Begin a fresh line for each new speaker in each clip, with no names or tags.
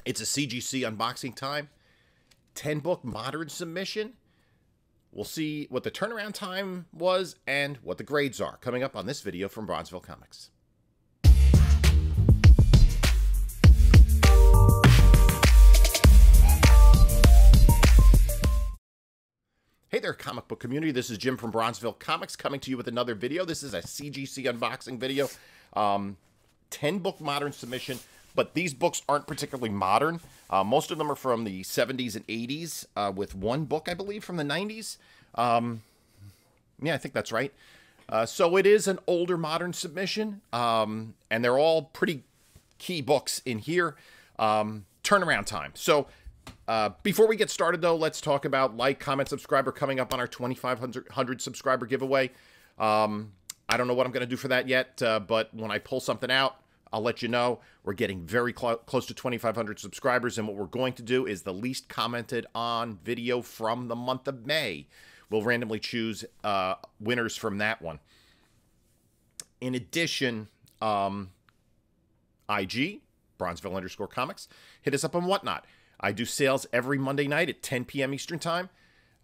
It's a CGC unboxing time. 10-book modern submission. We'll see what the turnaround time was and what the grades are coming up on this video from Bronzeville Comics. Hey there, comic book community. This is Jim from Bronzeville Comics coming to you with another video. This is a CGC unboxing video. 10-book modern submission, but these books aren't particularly modern. Most of them are from the 70s and 80s, with one book, I believe, from the 90s. Yeah, I think that's right. So it is an older modern submission, and they're all pretty key books in here. Turnaround time. So before we get started, though, let's talk about like, comment, subscriber coming up on our 2,500 subscriber giveaway. I don't know what I'm going to do for that yet, but when I pull something out, I'll let you know. We're getting very close to 2,500 subscribers, and what we're going to do is the least commented on video from the month of May. We'll randomly choose winners from that one. In addition, IG, Bronzeville_Comics, hit us up on Whatnot. I do sales every Monday night at 10 p.m. Eastern Time.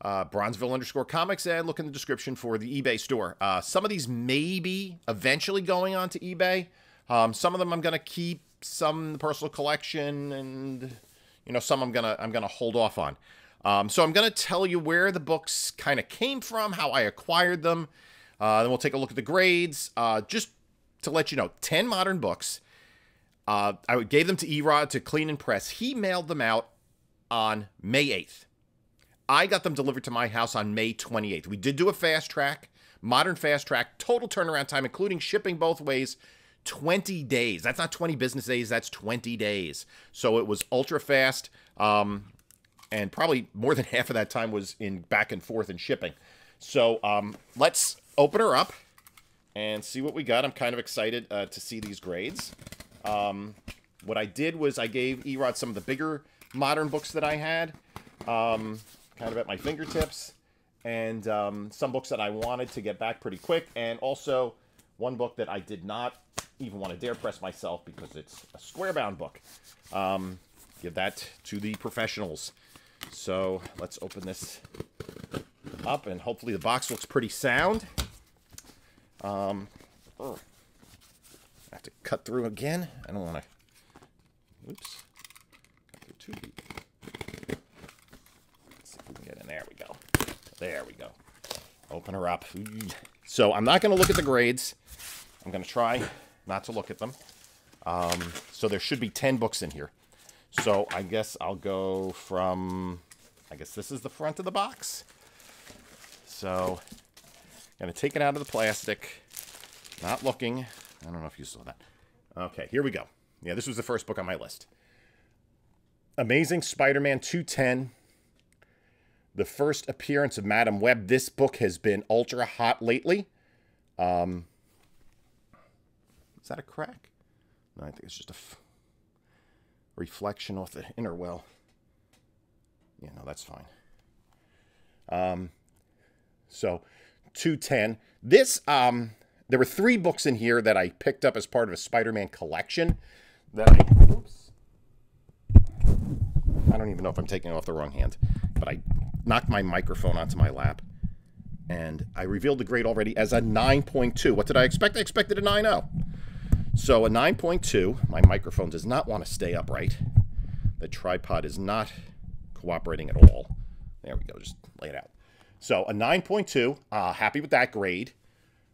Bronzeville_Comics, and look in the description for the eBay store. Some of these may be eventually going on to eBay. Some of them I'm going to keep, some in the personal collection, and some I'm gonna hold off on. So I'm going to tell you where the books kind of came from, how I acquired them. Then we'll take a look at the grades. Just to let you know, 10 modern books. I gave them to Erod to clean and press. He mailed them out on May 8th. I got them delivered to my house on May 28th. We did do a fast track, modern fast track, total turnaround time, including shipping both ways, 20 days. That's not 20 business days, that's 20 days. So it was ultra fast, and probably more than half of that time was in back and forth in shipping. So let's open her up and see what we got. I'm kind of excited to see these grades. What I did was I gave Erod some of the bigger modern books that I had, kind of at my fingertips, and some books that I wanted to get back pretty quick, and also one book that I did not even want to dare press myself because it's a square-bound book. Give that to the professionals. So let's open this up, and hopefully the box looks pretty sound. I have to cut through again. I don't want to. Oops. Cut through too deep. Let's see if we can get in. There we go. There we go. Open her up. So I'm not going to look at the grades. I'm going to try not to look at them. So there should be 10 books in here. So I guess I'll go from, I guess this is the front of the box. So I'm going to take it out of the plastic. Not looking. I don't know if you saw that. Okay, here we go. Yeah, this was the first book on my list. Amazing Spider-Man 210. The first appearance of Madam Web. This book has been ultra hot lately. Is that a crack? No, I think it's just a reflection off the inner well. Yeah, no, that's fine. So, 210. This, there were 3 books in here that I picked up as part of a Spider-Man collection that oops. I don't even know if I'm taking it off the wrong hand, but I knocked my microphone onto my lap, and I revealed the grade already as a 9.2. What did I expect? I expected a 9.0. So a 9.2. My microphone does not want to stay upright. The tripod is not cooperating at all. There we go. Just lay it out. So a 9.2. Happy with that grade.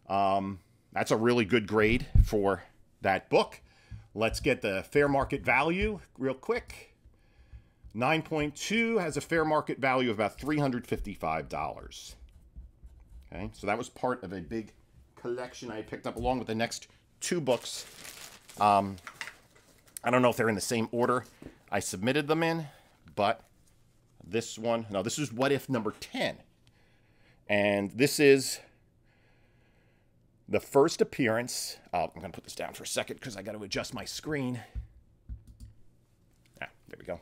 That's a really good grade for that book. Let's get the fair market value real quick. 9.2 has a fair market value of about $355. Okay, so that was part of a big collection I picked up along with the next 2 books. I don't know if they're in the same order I submitted them in, but this one, no, this is What If number 10. And this is the first appearance. I'm going to put this down for a second because I got to adjust my screen. There we go.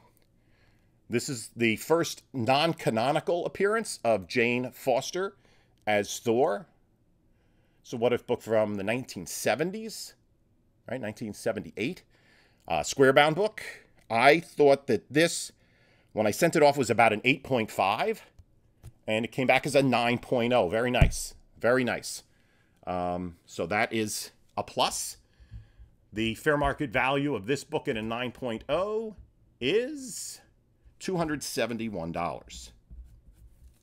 This is the first non-canonical appearance of Jane Foster as Thor. So What If book from the 1970s, right? 1978. Square-bound book. I thought that this, when I sent it off, was about an 8.5, and it came back as a 9.0. Very nice. Very nice. So that is a plus. The fair market value of this book at a 9.0 is $271.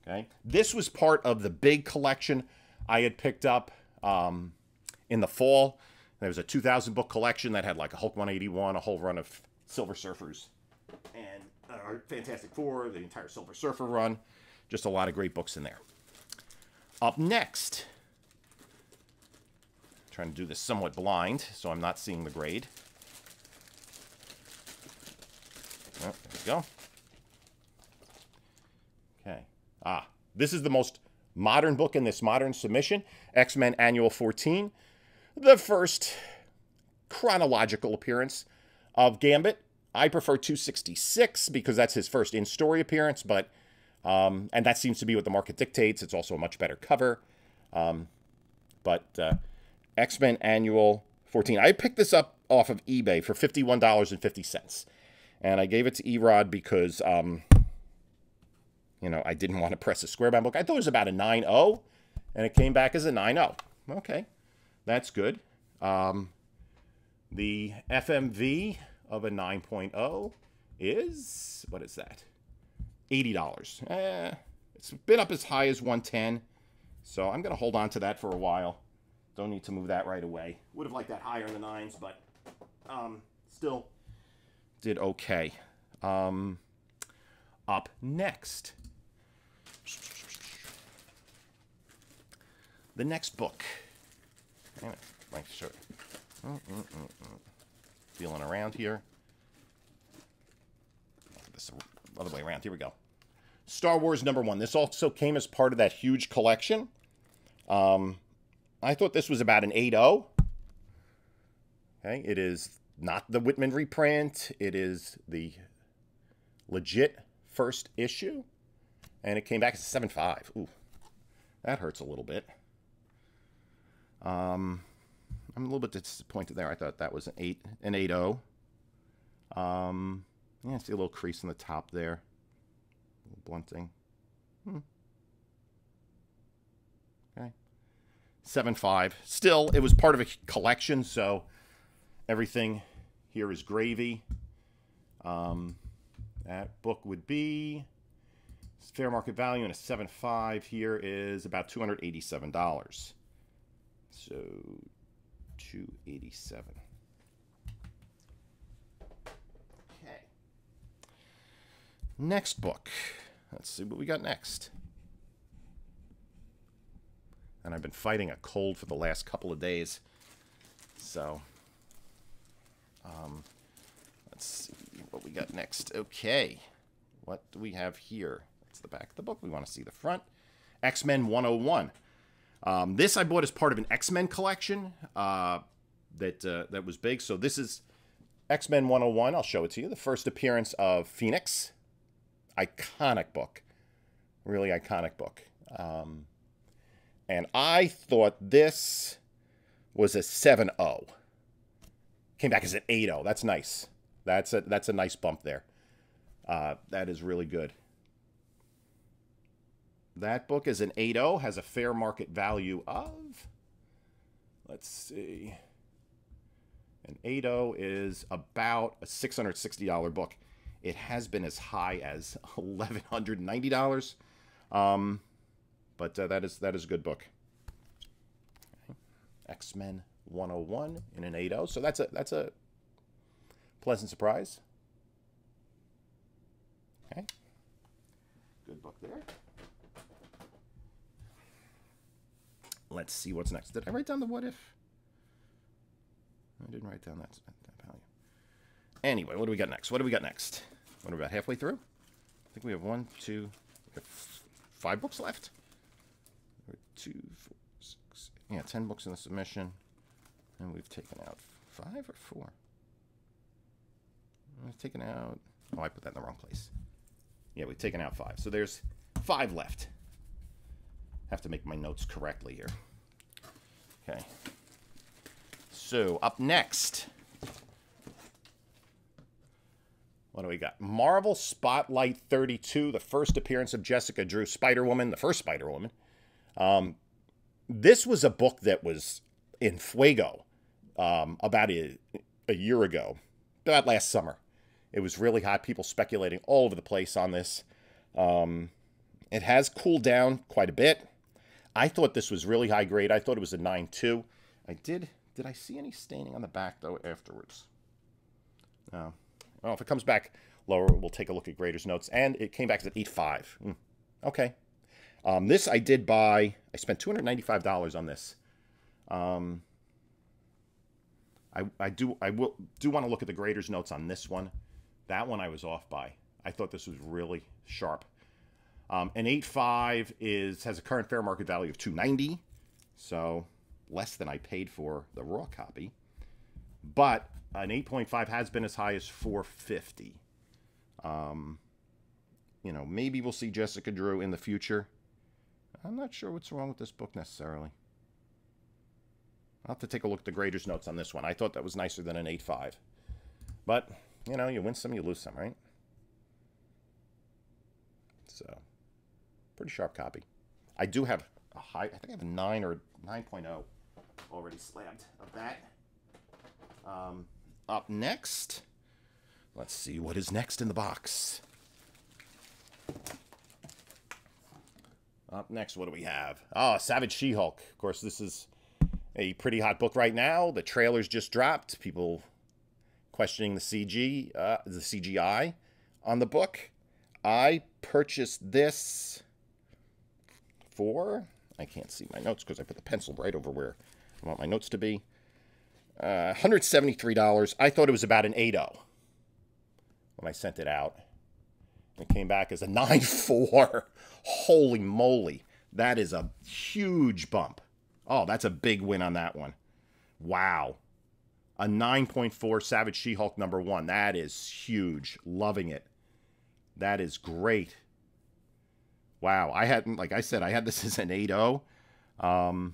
Okay. This was part of the big collection I had picked up in the fall. There was a 2,000 book collection that had like a Hulk 181, a whole run of Silver Surfers, and Fantastic Four, the entire Silver Surfer run. Just a lot of great books in there. Up next, trying to do this somewhat blind, so I'm not seeing the grade. Oh, there we go. Okay. This is the most modern book in this modern submission, XMen Annual 14. The first chronological appearance of Gambit. I prefer 266 because that's his first in-story appearance, but and that seems to be what the market dictates. It's also a much better cover. XMen Annual 14. I picked this up off of eBay for $51.50. And I gave it to Erod because, you know, I didn't want to press a square bound book. I thought it was about a 9.0, and it came back as a 9.0. Okay, that's good. The FMV of a 9.0 is, what is that? $80. It's been up as high as 110, so I'm going to hold on to that for a while. Don't need to move that right away. Would have liked that higher in the 9s, but still did okay. Up next, the next book. Feeling around here. This other way around. Here we go. Star Wars #1. This also came as part of that huge collection. I thought this was about an 8.0. Okay, it is not the Whitman reprint. It is the legit first issue. And it came back as a 7.5. Ooh, that hurts a little bit. I'm a little bit disappointed there. I thought that was an 8.0. Yeah, see a little crease in the top there. A little blunting. Okay. 7.5. Still, it was part of a collection, so everything here is gravy. That book would be fair market value, and a 7.5 here is about $287. So 287. Okay. Next book. Let's see what we got next. And I've been fighting a cold for the last couple of days. So, let's see what we got next. Okay. What do we have here? That's the back of the book. We want to see the front. XMen 101. This I bought as part of an XMen collection that was big. So this is XMen 101. I'll show it to you. The first appearance of Phoenix. Iconic book. Really iconic book. And I thought this was a 7.0. Came back as an 8.0. That's nice. That's a nice bump there. That is really good. That book is an 8.0, has a fair market value of, let's see, an 8.0 is about a $660 book. It has been as high as $1,190, but that is a good book. Okay. XMen 101 in an 8.0, so that's a pleasant surprise. Okay, good book there. Let's see what's next. Did I write down the what if? I didn't write down that value. Anyway, what do we got next? What are we about halfway through? I think we have 1, 2, we have 5 books left. 2, 4, 6, yeah, 10 books in the submission. And we've taken out 5 or 4? I've taken out, oh, I put that in the wrong place. Yeah, we've taken out 5. So there's 5 left. Have to make my notes correctly here. Okay. So up next, What do we got? Marvel Spotlight 32, the first appearance of Jessica Drew, Spider-Woman, the first Spider-Woman. This was a book that was in Fuego about a year ago, about last summer. It was really hot. People speculating all over the place on this. It has cooled down quite a bit. I thought this was really high grade. I thought it was a 9.2. Did I see any staining on the back, though, afterwards? No. Well, if it comes back lower, we'll take a look at Grader's notes. And it came back as an 8.5. Okay. This I did buy. I spent $295 on this. I do want to look at the Grader's notes on this one. That one I was off by. I thought this was really sharp. An 8.5 has a current fair market value of $290, so less than I paid for the raw copy. But an 8.5 has been as high as $450. You know, maybe we'll see Jessica Drew in the future. I'm not sure what's wrong with this book necessarily. I'll have to take a look at the Grader's notes on this one. I thought that was nicer than an 8.5. But, you know, you win some, you lose some, right? So, pretty sharp copy. I do have a high, I think I have a 9 or 9.0 already slabbed of that. Up next, let's see what is next in the box. Up next, what do we have? Oh, Savage She-Hulk. Of course, this is a pretty hot book right now. The trailers just dropped. People questioning the CGI on the book. I purchased this for, I can't see my notes because I put the pencil right over where I want my notes to be. $173. I thought it was about an 8.0 when I sent it out. It came back as a 9.4. Holy moly. That is a huge bump. Oh, that's a big win on that one. Wow. A 9.4 Savage She-Hulk #1. That is huge. Loving it. That is great. Wow. I hadn't, like I said, I had this as an 8.0.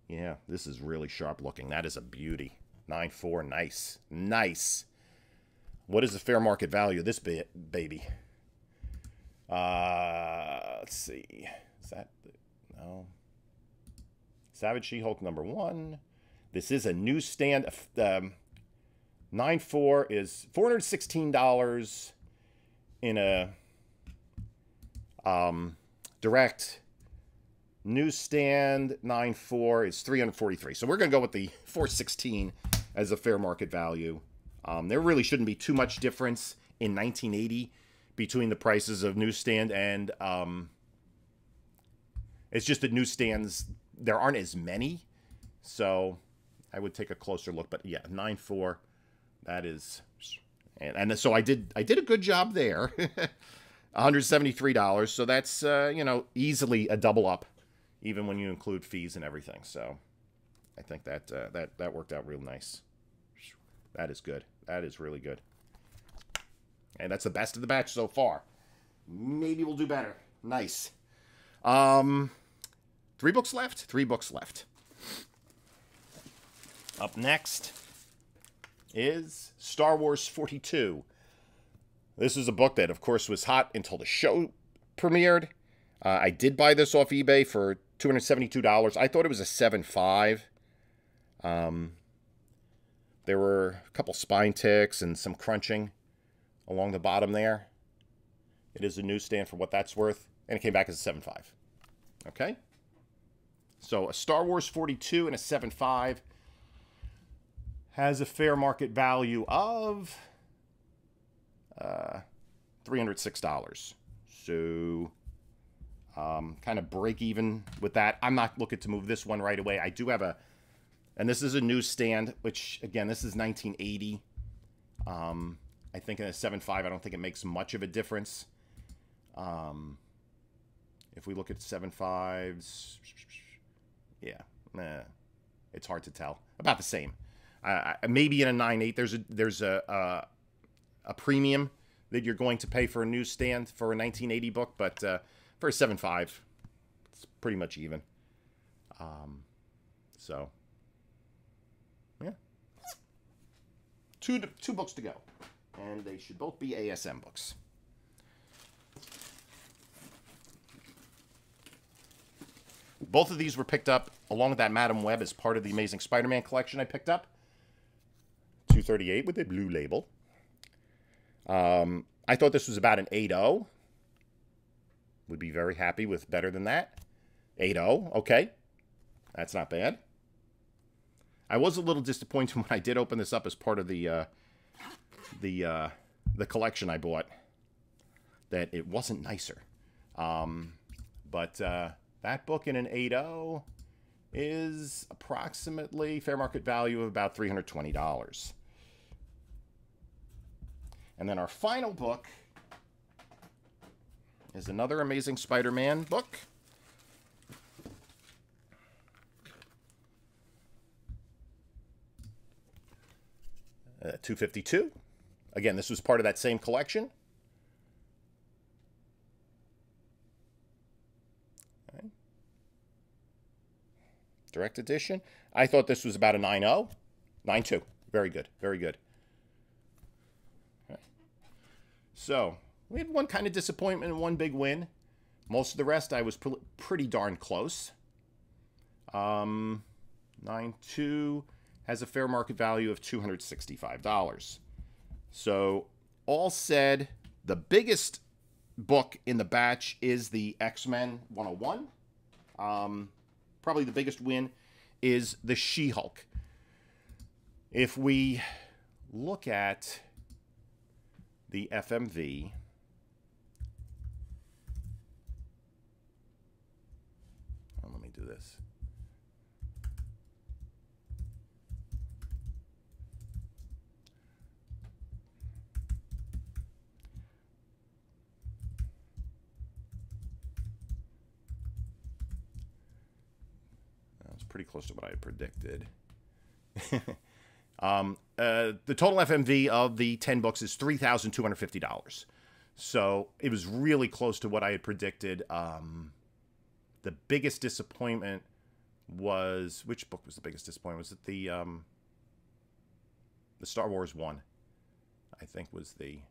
Yeah, this is really sharp looking. That is a beauty. 9.4. Nice. Nice. What is the fair market value of this baby? Let's see. Is that... No. Savage She-Hulk #1. This is a newsstand. 9.4 is $416 in a direct. Newsstand 9.4 is $343. So we're going to go with the $416 as a fair market value. There really shouldn't be too much difference in 1980 between the prices of newsstand and it's just that newsstands, there aren't as many, so I would take a closer look. But yeah, 9.4, that is, and so I did a good job there. $173, so that's you know, easily a double up, even when you include fees and everything. So I think that that worked out real nice. That is good. That is really good. And that's the best of the batch so far. Maybe we'll do better. Nice. 3 books left? 3 books left. Up next is Star Wars 42. This is a book that, of course, was hot until the show premiered. I did buy this off eBay for $272. I thought it was a 7.5. There were a couple spine ticks and some crunching along the bottom there. It is a newsstand for what that's worth, and it came back as a 7.5. Okay? So a Star Wars 42 and a 7.5 has a fair market value of $306. So kind of break even with that. I'm not looking to move this one right away. I do have a, and this is a newsstand, which again, this is 1980. I think in a 7.5, I don't think it makes much of a difference. If we look at 7.5s, yeah, it's hard to tell. About the same. Maybe in a 9.8, there's a premium that you're going to pay for a newsstand for a 1980 book, but for a 7.5, it's pretty much even. So, yeah. Two books to go. and they should both be ASM books. Both of these were picked up along with that Madam Web as part of the Amazing Spider-Man collection I picked up. 238 with a blue label. I thought this was about an 8.0. Would be very happy with better than that. 8.0, okay. That's not bad. I was a little disappointed when I did open this up as part of the collection I bought that it wasn't nicer. But that book in an 8.0 is approximately fair market value of about $320. And then our final book is another Amazing Spider-Man book. $252. Again, this was part of that same collection. Okay. Direct edition. I thought this was about a 9.0. 9.2. Very good. Very good. Okay. So, we had one kind of disappointment and one big win. Most of the rest, I was pretty darn close. 9.2 has a fair market value of $265. So, all said, the biggest book in the batch is the X-Men 101. Probably the biggest win is the She-Hulk. If we look at the FMV, let me do this. Pretty close to what I had predicted. The total FMV of the 10 books is $3,250. So it was really close to what I had predicted. The biggest disappointment was... Which book was the biggest disappointment? Was it the Star Wars one? I think was the...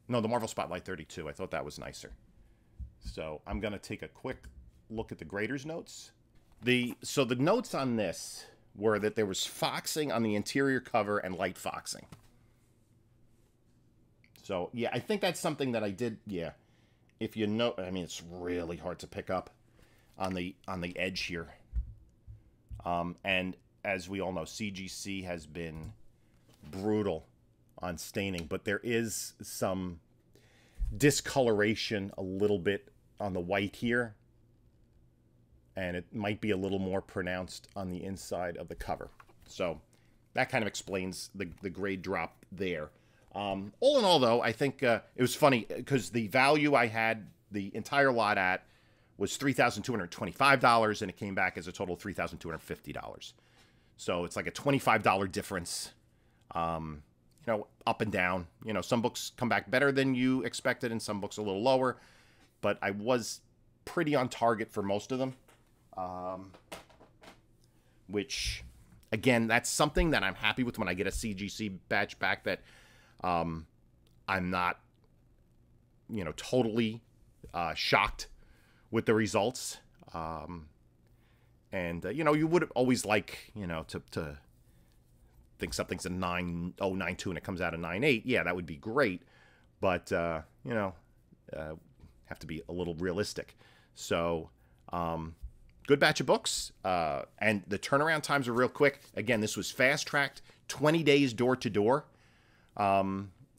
No, the Marvel Spotlight 32. I thought that was nicer. So I'm going to take a quick look at the grader's notes. So the notes on this were that there was foxing on the interior cover and light foxing. So yeah, I think that's something that I did. Yeah, if you know, I mean, it's really hard to pick up on the edge here. And as we all know, CGC has been brutal on staining, but there is some discoloration a little bit on the white here. And it might be a little more pronounced on the inside of the cover. So that kind of explains the grade drop there. All in all, though, I think it was funny because the value I had the entire lot at was $3,225, and it came back as a total of $3,250. So it's like a $25 difference, you know, up and down. You know, some books come back better than you expected, and some books a little lower. But I was pretty on target for most of them. Which, again, that's something that I'm happy with when I get a CGC batch back, that I'm not, you know, totally shocked with the results. And you know, you would always like, you know, to think something's a 9.092 and it comes out a 9.8. Yeah, that would be great. But, you know, have to be a little realistic. So, good batch of books, and the turnaround times are real quick. Again, this was fast-tracked, 20 days door-to-door,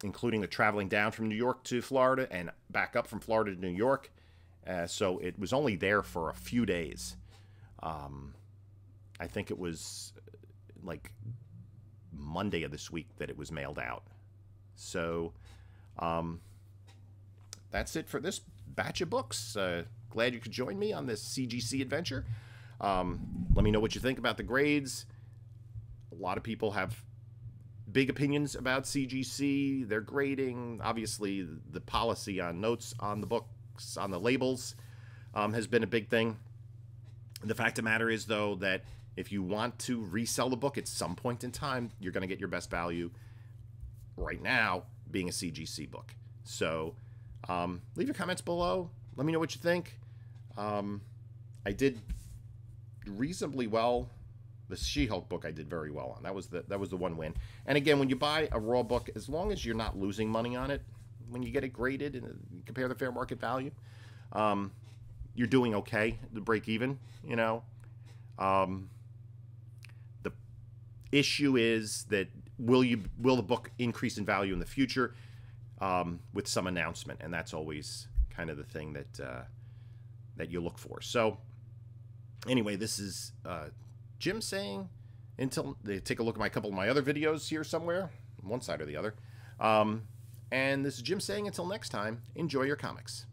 including the traveling down from New York to Florida and back up from Florida to New York. So it was only there for a few days. I think it was like Monday of this week that it was mailed out. So that's it for this batch of books. Glad you could join me on this CGC adventure. Let me know what you think about the grades. A lot of people have big opinions about CGC, their grading. Obviously, the policy on notes on the books, on the labels, has been a big thing. The fact of the matter is, though, that If you want to resell the book at some point in time, you're going to get your best value right now being a CGC book. So leave your comments below. Let me know what you think. I did reasonably well. The She-Hulk book I did very well on. That was the one win. And again, when you buy a raw book, as long as you're not losing money on it, when you get it graded and compare the fair market value, you're doing okay to break even, you know. The issue is that will the book increase in value in the future with some announcement, and that's always kind of the thing that you look for. So anyway, this is Jim saying, until they take a look at a couple of my other videos here somewhere, one side or the other. And this is Jim saying, until next time, enjoy your comics.